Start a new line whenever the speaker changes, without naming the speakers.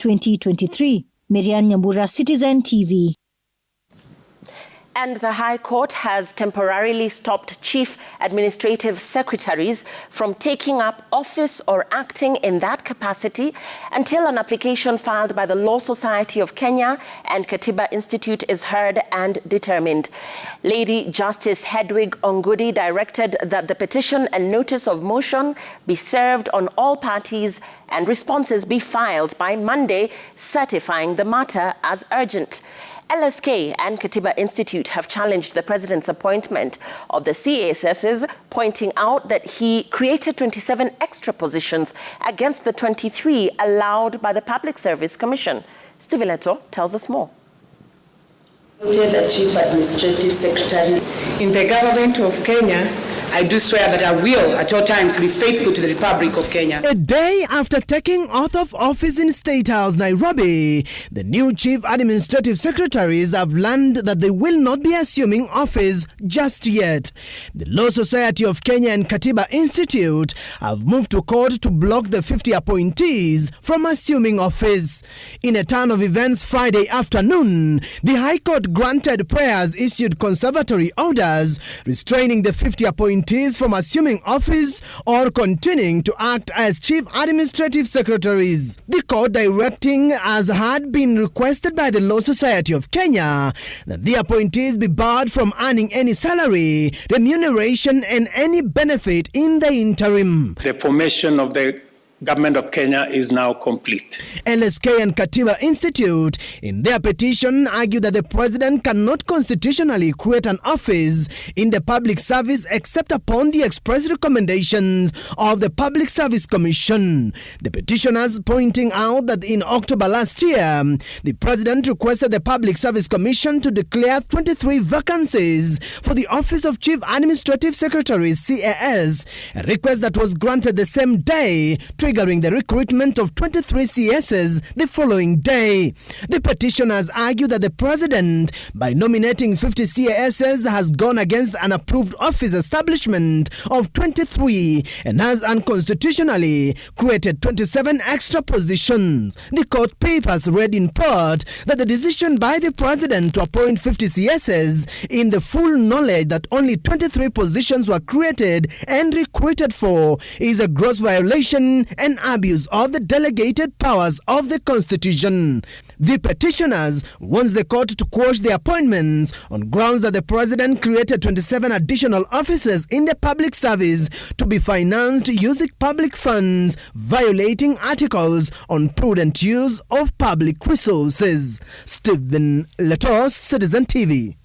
2023. Miriam Nyambura, Citizen TV.
And the High Court has temporarily stopped chief administrative secretaries from taking up office or acting in that capacity until an application filed by the Law Society of Kenya and Katiba Institute is heard and determined. Lady Justice Hedwig Ong'udi directed that the petition and notice of motion be served on all parties and responses be filed by Monday, certifying the matter as urgent. LSK and Katiba Institute have challenged the president's appointment of the CASSs, pointing out that he created 27 extra positions against the 23 allowed by the Public Service Commission. Steve Leto tells us more.
The Chief Administrative Secretary in the government of Kenya, I do swear that I will at all times be faithful to the Republic of Kenya.
A day after taking oath of office in State House, Nairobi, the new chief administrative secretaries have learned that they will not be assuming office just yet. The Law Society of Kenya and Katiba Institute have moved to court to block the 50 appointees from assuming office. In a turn of events Friday afternoon, the High Court granted prayers issued conservatory orders restraining the 50 appointees from assuming office or continuing to act as chief administrative secretaries. The court directing, as had been requested by the Law Society of Kenya, that the appointees be barred from earning any salary, remuneration and any benefit in the interim.
The formation of the Government of Kenya is now complete.
LSK and Katiba Institute, in their petition, argue that the president cannot constitutionally create an office in the public service except upon the express recommendations of the Public Service Commission. The petitioners pointing out that in October last year, the president requested the Public Service Commission to declare 23 vacancies for the office of Chief Administrative Secretary, CAS, a request that was granted the same day, triggering the recruitment of 23 CSs the following day. The petitioners argue that the president, by nominating 50 CSs, has gone against an approved office establishment of 23 and has unconstitutionally created 27 extra positions. The court papers read in part that the decision by the president to appoint 50 CSs in the full knowledge that only 23 positions were created and recruited for is a gross violation and abuse of the delegated powers of the Constitution. The petitioners want the court to quash the appointments on grounds that the president created 27 additional offices in the public service to be financed using public funds, violating articles on prudent use of public resources. Stephen Letos, Citizen TV.